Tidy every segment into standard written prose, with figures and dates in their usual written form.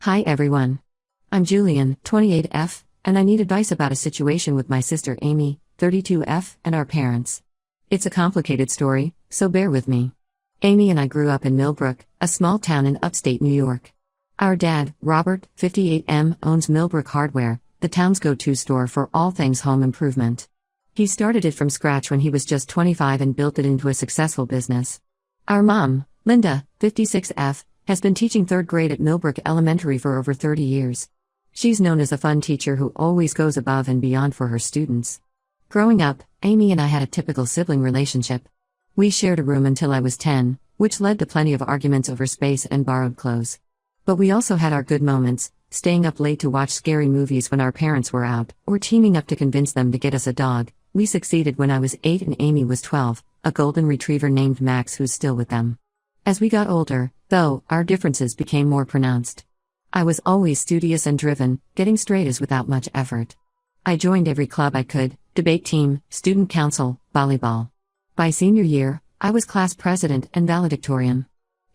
Hi everyone. I'm Julian, 28F, and I need advice about a situation with my sister Amy, 32F, and our parents. It's a complicated story, so bear with me. Amy and I grew up in Millbrook, a small town in upstate New York. Our dad, Robert, 58M, owns Millbrook Hardware, the town's go-to store for all things home improvement. He started it from scratch when he was just 25 and built it into a successful business. Our mom, Linda, 56F, has been teaching third grade at Millbrook Elementary for over 30 years. She's known as a fun teacher who always goes above and beyond for her students. Growing up, Amy and I had a typical sibling relationship. We shared a room until I was 10, which led to plenty of arguments over space and borrowed clothes. But we also had our good moments, staying up late to watch scary movies when our parents were out, or teaming up to convince them to get us a dog. We succeeded when I was 8 and Amy was 12, a golden retriever named Max who's still with them. As we got older, though, our differences became more pronounced. I was always studious and driven, getting straight A's without much effort. I joined every club I could, debate team, student council, volleyball. By senior year, I was class president and valedictorian.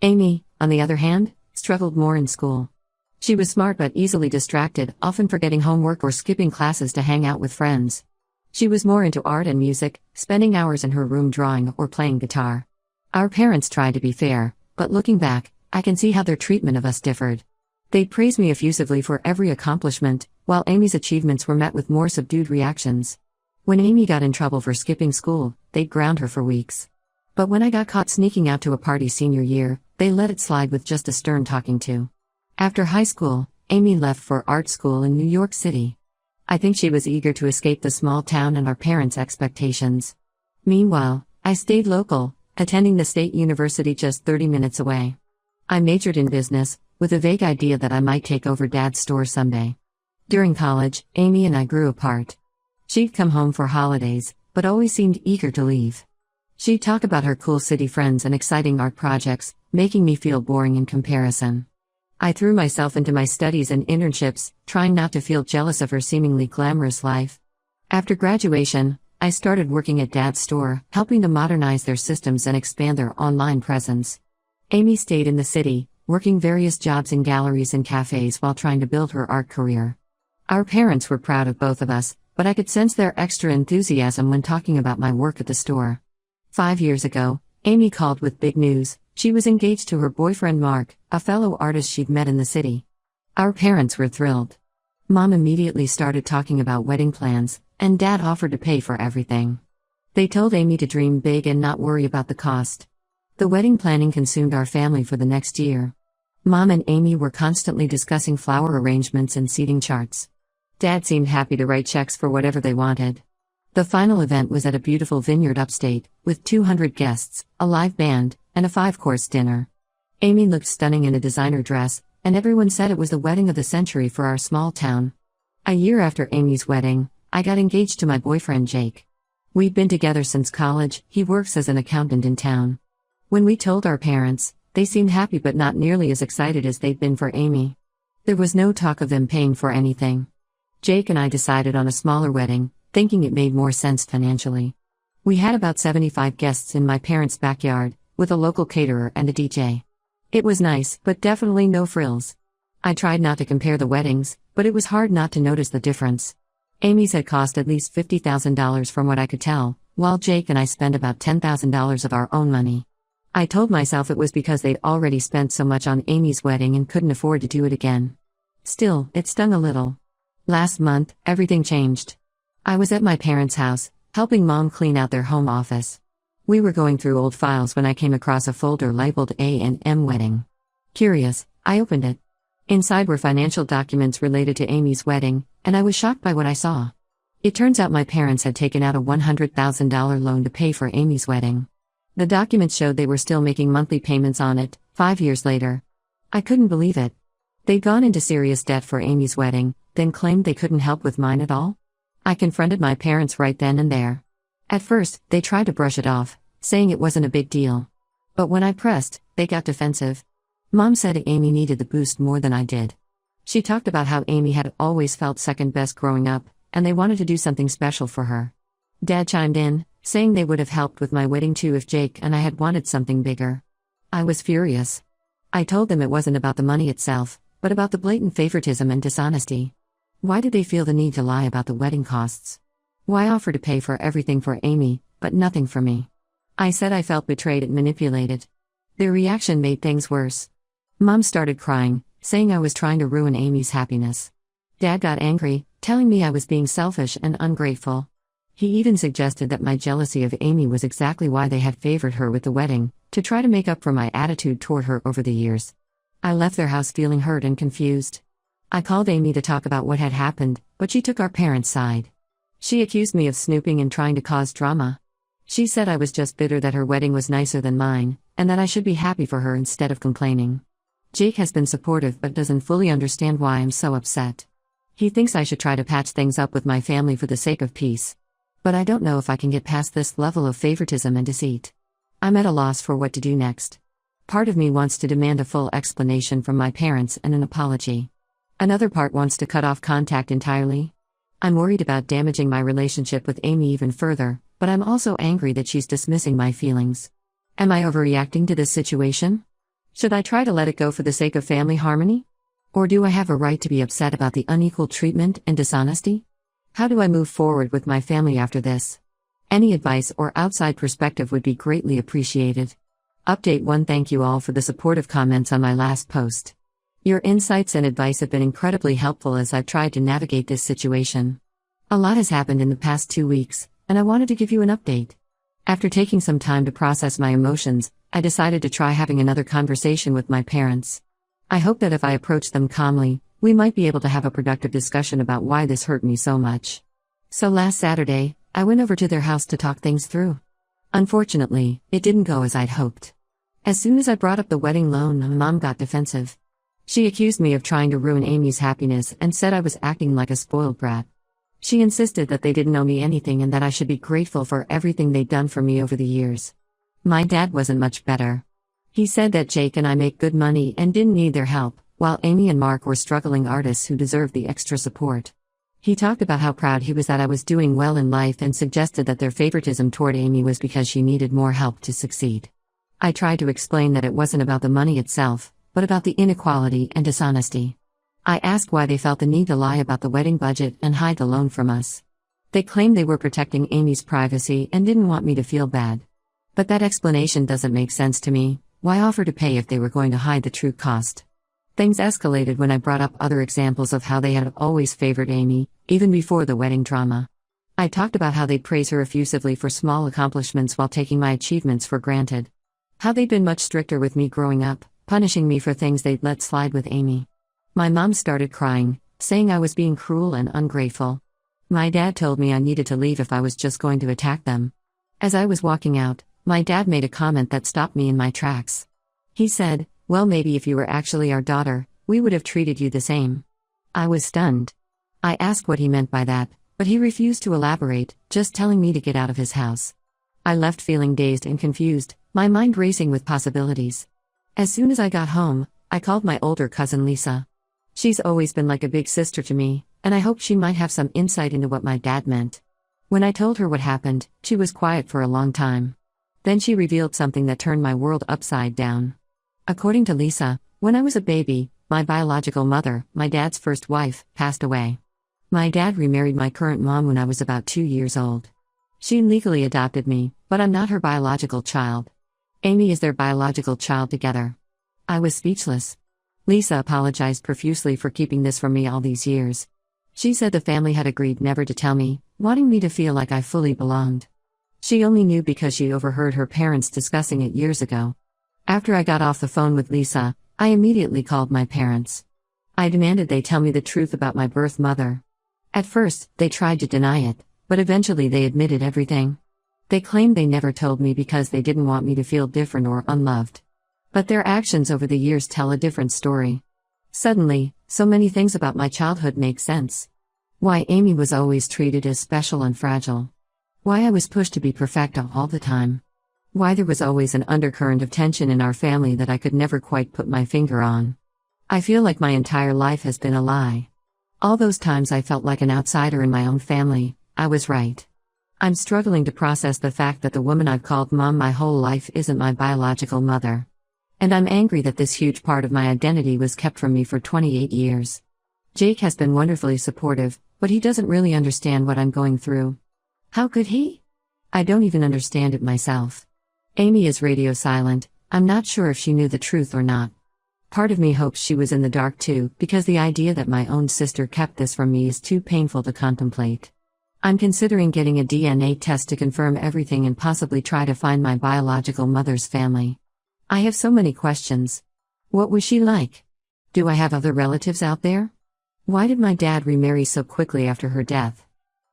Amy, on the other hand, struggled more in school. She was smart but easily distracted, often forgetting homework or skipping classes to hang out with friends. She was more into art and music, spending hours in her room drawing or playing guitar. Our parents tried to be fair, but looking back, I can see how their treatment of us differed. They'd praise me effusively for every accomplishment, while Amy's achievements were met with more subdued reactions. When Amy got in trouble for skipping school, they'd ground her for weeks. But when I got caught sneaking out to a party senior year, they let it slide with just a stern talking to. After high school, Amy left for art school in New York City. I think she was eager to escape the small town and our parents' expectations. Meanwhile, I stayed local, attending the state university just 30 minutes away. I majored in business, with a vague idea that I might take over Dad's store someday. During college, Amy and I grew apart. She'd come home for holidays, but always seemed eager to leave. She'd talk about her cool city friends and exciting art projects, making me feel boring in comparison. I threw myself into my studies and internships, trying not to feel jealous of her seemingly glamorous life. After graduation, I started working at Dad's store, helping to modernize their systems and expand their online presence. Amy stayed in the city, working various jobs in galleries and cafes while trying to build her art career. Our parents were proud of both of us, but I could sense their extra enthusiasm when talking about my work at the store. 5 years ago, Amy called with big news. She was engaged to her boyfriend Mark, a fellow artist she'd met in the city. Our parents were thrilled. Mom immediately started talking about wedding plans, and Dad offered to pay for everything. They told Amy to dream big and not worry about the cost. The wedding planning consumed our family for the next year. Mom and Amy were constantly discussing flower arrangements and seating charts. Dad seemed happy to write checks for whatever they wanted. The final event was at a beautiful vineyard upstate, with 200 guests, a live band, and a 5-course dinner. Amy looked stunning in a designer dress, and everyone said it was the wedding of the century for our small town. A year after Amy's wedding, I got engaged to my boyfriend Jake. We'd been together since college. He works as an accountant in town. When we told our parents, they seemed happy but not nearly as excited as they'd been for Amy. There was no talk of them paying for anything. Jake and I decided on a smaller wedding, thinking it made more sense financially. We had about 75 guests in my parents' backyard, with a local caterer and a DJ. It was nice, but definitely no frills. I tried not to compare the weddings, but it was hard not to notice the difference. Amy's had cost at least $50,000 from what I could tell, while Jake and I spent about $10,000 of our own money. I told myself it was because they'd already spent so much on Amy's wedding and couldn't afford to do it again. Still, it stung a little. Last month, everything changed. I was at my parents' house, helping Mom clean out their home office. We were going through old files when I came across a folder labeled A&M Wedding. Curious, I opened it. Inside were financial documents related to Amy's wedding, and I was shocked by what I saw. It turns out my parents had taken out a $100,000 loan to pay for Amy's wedding. The documents showed they were still making monthly payments on it, 5 years later. I couldn't believe it. They'd gone into serious debt for Amy's wedding, then claimed they couldn't help with mine at all? I confronted my parents right then and there. At first, they tried to brush it off, saying it wasn't a big deal. But when I pressed, they got defensive. Mom said Amy needed the boost more than I did. She talked about how Amy had always felt second best growing up, and they wanted to do something special for her. Dad chimed in, saying they would have helped with my wedding too if Jake and I had wanted something bigger. I was furious. I told them it wasn't about the money itself, but about the blatant favoritism and dishonesty. Why did they feel the need to lie about the wedding costs? Why offer to pay for everything for Amy, but nothing for me? I said I felt betrayed and manipulated. Their reaction made things worse. Mom started crying, saying I was trying to ruin Amy's happiness. Dad got angry, telling me I was being selfish and ungrateful. He even suggested that my jealousy of Amy was exactly why they had favored her with the wedding, to try to make up for my attitude toward her over the years. I left their house feeling hurt and confused. I called Amy to talk about what had happened, but she took our parents' side. She accused me of snooping and trying to cause drama. She said I was just bitter that her wedding was nicer than mine, and that I should be happy for her instead of complaining. Jake has been supportive but doesn't fully understand why I'm so upset. He thinks I should try to patch things up with my family for the sake of peace. But I don't know if I can get past this level of favoritism and deceit. I'm at a loss for what to do next. Part of me wants to demand a full explanation from my parents and an apology. Another part wants to cut off contact entirely. I'm worried about damaging my relationship with Amy even further, but I'm also angry that she's dismissing my feelings. Am I overreacting to this situation? Should I try to let it go for the sake of family harmony? Or do I have a right to be upset about the unequal treatment and dishonesty? How do I move forward with my family after this? Any advice or outside perspective would be greatly appreciated. Update 1. Thank you all for the supportive comments on my last post. Your insights and advice have been incredibly helpful as I've tried to navigate this situation. A lot has happened in the past 2 weeks, and I wanted to give you an update. After taking some time to process my emotions, I decided to try having another conversation with my parents. I hope that if I approach them calmly, we might be able to have a productive discussion about why this hurt me so much. So last Saturday, I went over to their house to talk things through. Unfortunately, it didn't go as I'd hoped. As soon as I brought up the wedding loan, Mom got defensive. She accused me of trying to ruin Amy's happiness and said I was acting like a spoiled brat. She insisted that they didn't owe me anything and that I should be grateful for everything they'd done for me over the years. My dad wasn't much better. He said that Jake and I make good money and didn't need their help, while Amy and Mark were struggling artists who deserved the extra support. He talked about how proud he was that I was doing well in life and suggested that their favoritism toward Amy was because she needed more help to succeed. I tried to explain that it wasn't about the money itself, but about the inequality and dishonesty. I asked why they felt the need to lie about the wedding budget and hide the loan from us. They claimed they were protecting Amy's privacy and didn't want me to feel bad. But that explanation doesn't make sense to me. Why offer to pay if they were going to hide the true cost? Things escalated when I brought up other examples of how they had always favored Amy, even before the wedding drama. I talked about how they'd praise her effusively for small accomplishments while taking my achievements for granted. How they'd been much stricter with me growing up, punishing me for things they'd let slide with Amy. My mom started crying, saying I was being cruel and ungrateful. My dad told me I needed to leave if I was just going to attack them. As I was walking out, my dad made a comment that stopped me in my tracks. He said, "Well, maybe if you were actually our daughter, we would have treated you the same." I was stunned. I asked what he meant by that, but he refused to elaborate, just telling me to get out of his house. I left feeling dazed and confused, my mind racing with possibilities. As soon as I got home, I called my older cousin Lisa. She's always been like a big sister to me, and I hoped she might have some insight into what my dad meant. When I told her what happened, she was quiet for a long time. Then she revealed something that turned my world upside down. According to Lisa, when I was a baby, my biological mother, my dad's first wife, passed away. My dad remarried my current mom when I was about 2 years old. She legally adopted me, but I'm not her biological child. Amy is their biological child together. I was speechless. Lisa apologized profusely for keeping this from me all these years. She said the family had agreed never to tell me, wanting me to feel like I fully belonged. She only knew because she overheard her parents discussing it years ago. After I got off the phone with Lisa, I immediately called my parents. I demanded they tell me the truth about my birth mother. At first, they tried to deny it, but eventually they admitted everything. They claimed they never told me because they didn't want me to feel different or unloved. But their actions over the years tell a different story. Suddenly, so many things about my childhood make sense. Why Amy was always treated as special and fragile. Why I was pushed to be perfect all the time. Why there was always an undercurrent of tension in our family that I could never quite put my finger on. I feel like my entire life has been a lie. All those times I felt like an outsider in my own family, I was right. I'm struggling to process the fact that the woman I've called mom my whole life isn't my biological mother. And I'm angry that this huge part of my identity was kept from me for 28 years. Jake has been wonderfully supportive, but he doesn't really understand what I'm going through. How could he? I don't even understand it myself. Amy is radio silent. I'm not sure if she knew the truth or not. Part of me hopes she was in the dark too, because the idea that my own sister kept this from me is too painful to contemplate. I'm considering getting a DNA test to confirm everything and possibly try to find my biological mother's family. I have so many questions. What was she like? Do I have other relatives out there? Why did my dad remarry so quickly after her death?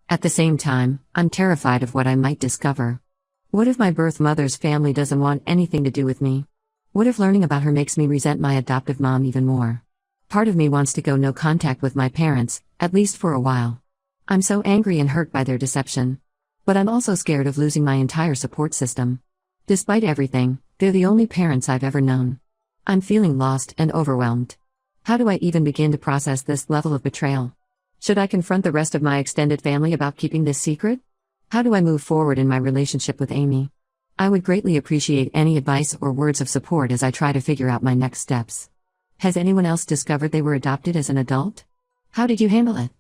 At the same time, I'm terrified of what I might discover. What if my birth mother's family doesn't want anything to do with me? What if learning about her makes me resent my adoptive mom even more? Part of me wants to go no contact with my parents, at least for a while. I'm so angry and hurt by their deception. But I'm also scared of losing my entire support system. Despite everything, they're the only parents I've ever known. I'm feeling lost and overwhelmed. How do I even begin to process this level of betrayal? Should I confront the rest of my extended family about keeping this secret? How do I move forward in my relationship with Amy? I would greatly appreciate any advice or words of support as I try to figure out my next steps. Has anyone else discovered they were adopted as an adult? How did you handle it?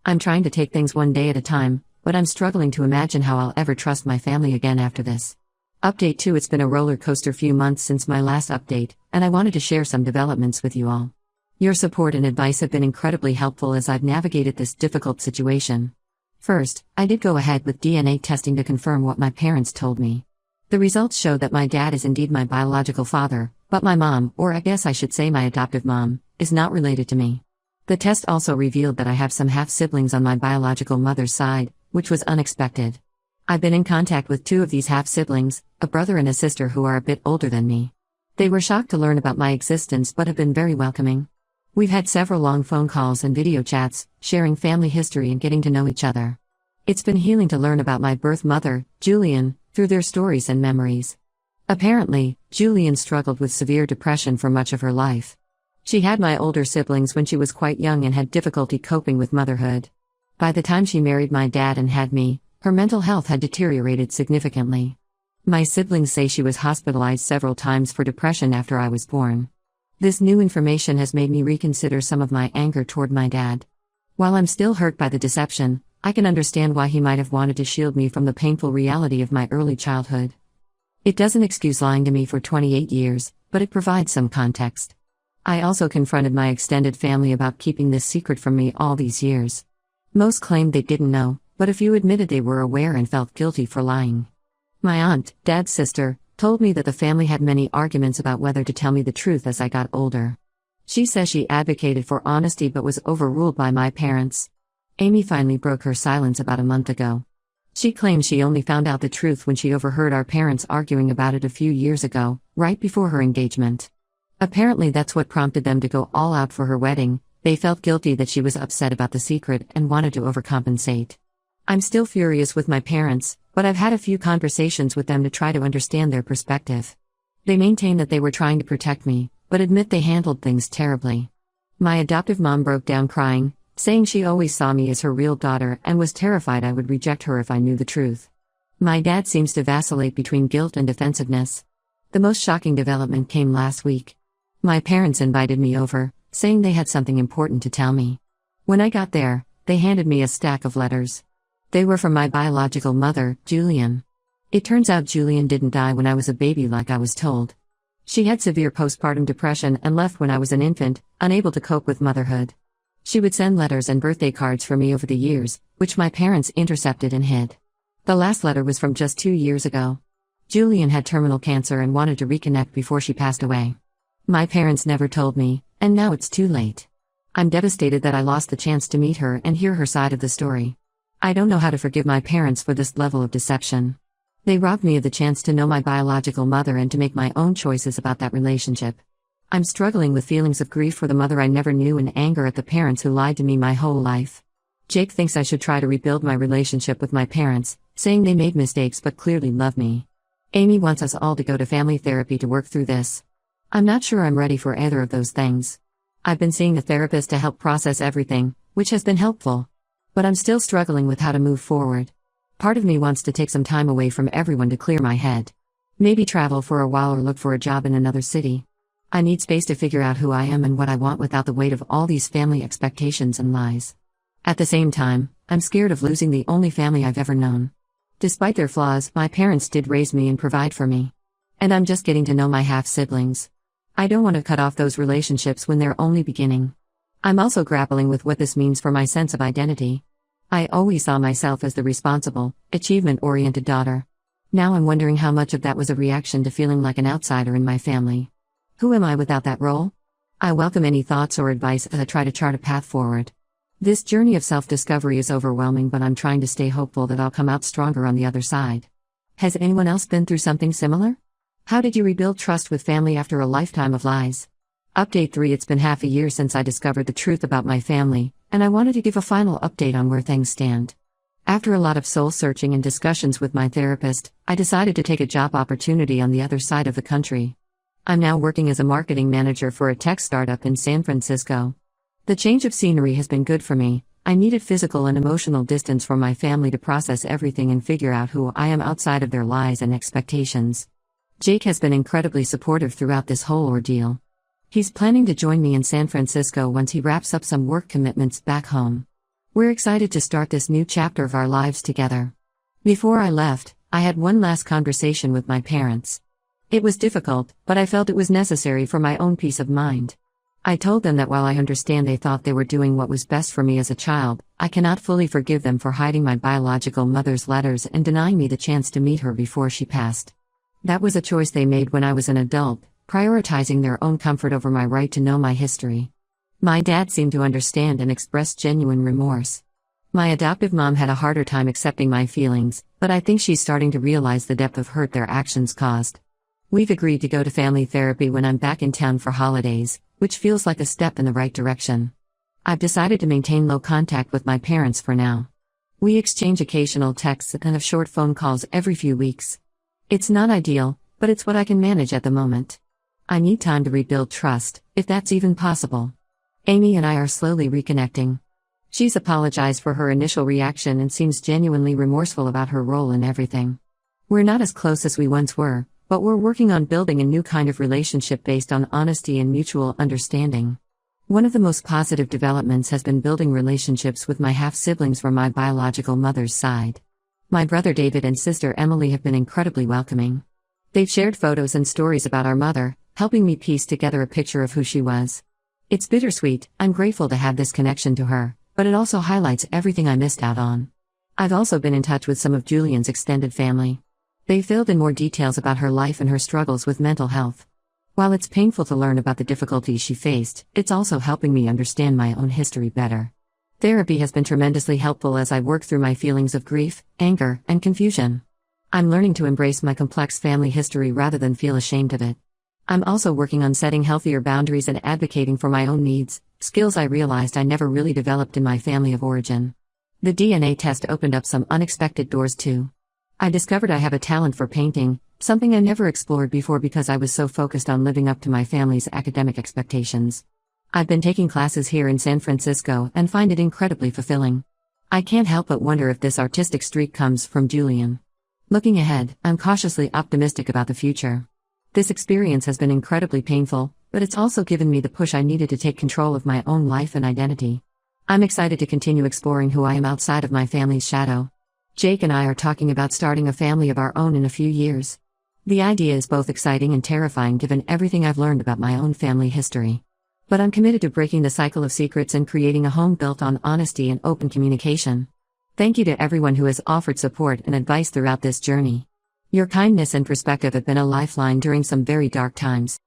I'm trying to take things one day at a time, but I'm struggling to imagine how I'll ever trust my family again after this. Update 2. It's been a roller coaster few months since my last update, and I wanted to share some developments with you all. Your support and advice have been incredibly helpful as I've navigated this difficult situation. First, I did go ahead with DNA testing to confirm what my parents told me. The results showed that my dad is indeed my biological father, but my mom, or I guess I should say my adoptive mom, is not related to me. The test also revealed that I have some half-siblings on my biological mother's side, which was unexpected. I've been in contact with 2 of these half-siblings, a brother and a sister who are a bit older than me. They were shocked to learn about my existence but have been very welcoming. We've had several long phone calls and video chats, sharing family history and getting to know each other. It's been healing to learn about my birth mother, Julian, through their stories and memories. Apparently, Julian struggled with severe depression for much of her life. She had my older siblings when she was quite young and had difficulty coping with motherhood. By the time she married my dad and had me, her mental health had deteriorated significantly. My siblings say she was hospitalized several times for depression after I was born. This new information has made me reconsider some of my anger toward my dad. While I'm still hurt by the deception, I can understand why he might have wanted to shield me from the painful reality of my early childhood. It doesn't excuse lying to me for 28 years, but it provides some context. I also confronted my extended family about keeping this secret from me all these years. Most claimed they didn't know, but a few admitted they were aware and felt guilty for lying. My aunt, Dad's sister, told me that the family had many arguments about whether to tell me the truth as I got older. She says she advocated for honesty but was overruled by my parents. Amy finally broke her silence about a month ago. She claims she only found out the truth when she overheard our parents arguing about it a few years ago, right before her engagement. Apparently that's what prompted them to go all out for her wedding. They felt guilty that she was upset about the secret and wanted to overcompensate. I'm still furious with my parents, but I've had a few conversations with them to try to understand their perspective. They maintain that they were trying to protect me, but admit they handled things terribly. My adoptive mom broke down crying, saying she always saw me as her real daughter and was terrified I would reject her if I knew the truth. My dad seems to vacillate between guilt and defensiveness. The most shocking development came last week. My parents invited me over, saying they had something important to tell me. When I got there, they handed me a stack of letters. They were from my biological mother, Julian. It turns out Julian didn't die when I was a baby like I was told. She had severe postpartum depression and left when I was an infant, unable to cope with motherhood. She would send letters and birthday cards for me over the years, which my parents intercepted and hid. The last letter was from just 2 years ago. Julian had terminal cancer and wanted to reconnect before she passed away. My parents never told me, and now it's too late. I'm devastated that I lost the chance to meet her and hear her side of the story. I don't know how to forgive my parents for this level of deception. They robbed me of the chance to know my biological mother and to make my own choices about that relationship. I'm struggling with feelings of grief for the mother I never knew and anger at the parents who lied to me my whole life. Jake thinks I should try to rebuild my relationship with my parents, saying they made mistakes but clearly love me. Amy wants us all to go to family therapy to work through this. I'm not sure I'm ready for either of those things. I've been seeing a therapist to help process everything, which has been helpful. But I'm still struggling with how to move forward. Part of me wants to take some time away from everyone to clear my head. Maybe travel for a while or look for a job in another city. I need space to figure out who I am and what I want without the weight of all these family expectations and lies. At the same time, I'm scared of losing the only family I've ever known. Despite their flaws, my parents did raise me and provide for me. And I'm just getting to know my half-siblings. I don't want to cut off those relationships when they're only beginning. I'm also grappling with what this means for my sense of identity. I always saw myself as the responsible, achievement-oriented daughter. Now I'm wondering how much of that was a reaction to feeling like an outsider in my family. Who am I without that role? I welcome any thoughts or advice as I try to chart a path forward. This journey of self-discovery is overwhelming, but I'm trying to stay hopeful that I'll come out stronger on the other side. Has anyone else been through something similar? How did you rebuild trust with family after a lifetime of lies? Update 3. It's been half a year since I discovered the truth about my family, and I wanted to give a final update on where things stand. After a lot of soul-searching and discussions with my therapist, I decided to take a job opportunity on the other side of the country. I'm now working as a marketing manager for a tech startup in San Francisco. The change of scenery has been good for me. I needed physical and emotional distance from my family to process everything and figure out who I am outside of their lies and expectations. Jake has been incredibly supportive throughout this whole ordeal. He's planning to join me in San Francisco once he wraps up some work commitments back home. We're excited to start this new chapter of our lives together. Before I left, I had one last conversation with my parents. It was difficult, but I felt it was necessary for my own peace of mind. I told them that while I understand they thought they were doing what was best for me as a child, I cannot fully forgive them for hiding my biological mother's letters and denying me the chance to meet her before she passed. That was a choice they made when I was an adult, prioritizing their own comfort over my right to know my history. My dad seemed to understand and expressed genuine remorse. My adoptive mom had a harder time accepting my feelings, but I think she's starting to realize the depth of hurt their actions caused. We've agreed to go to family therapy when I'm back in town for holidays, which feels like a step in the right direction. I've decided to maintain low contact with my parents for now. We exchange occasional texts and have short phone calls every few weeks. It's not ideal, but it's what I can manage at the moment. I need time to rebuild trust, if that's even possible. Amy and I are slowly reconnecting. She's apologized for her initial reaction and seems genuinely remorseful about her role in everything. We're not as close as we once were, but we're working on building a new kind of relationship based on honesty and mutual understanding. One of the most positive developments has been building relationships with my half-siblings from my biological mother's side. My brother David and sister Emily have been incredibly welcoming. They've shared photos and stories about our mother, helping me piece together a picture of who she was. It's bittersweet. I'm grateful to have this connection to her, but it also highlights everything I missed out on. I've also been in touch with some of Julian's extended family. They filled in more details about her life and her struggles with mental health. While it's painful to learn about the difficulties she faced, it's also helping me understand my own history better. Therapy has been tremendously helpful as I work through my feelings of grief, anger, and confusion. I'm learning to embrace my complex family history rather than feel ashamed of it. I'm also working on setting healthier boundaries and advocating for my own needs, skills I realized I never really developed in my family of origin. The DNA test opened up some unexpected doors too. I discovered I have a talent for painting, something I never explored before because I was so focused on living up to my family's academic expectations. I've been taking classes here in San Francisco and find it incredibly fulfilling. I can't help but wonder if this artistic streak comes from Julian. Looking ahead, I'm cautiously optimistic about the future. This experience has been incredibly painful, but it's also given me the push I needed to take control of my own life and identity. I'm excited to continue exploring who I am outside of my family's shadow. Jake and I are talking about starting a family of our own in a few years. The idea is both exciting and terrifying given everything I've learned about my own family history. But I'm committed to breaking the cycle of secrets and creating a home built on honesty and open communication. Thank you to everyone who has offered support and advice throughout this journey. Your kindness and perspective have been a lifeline during some very dark times.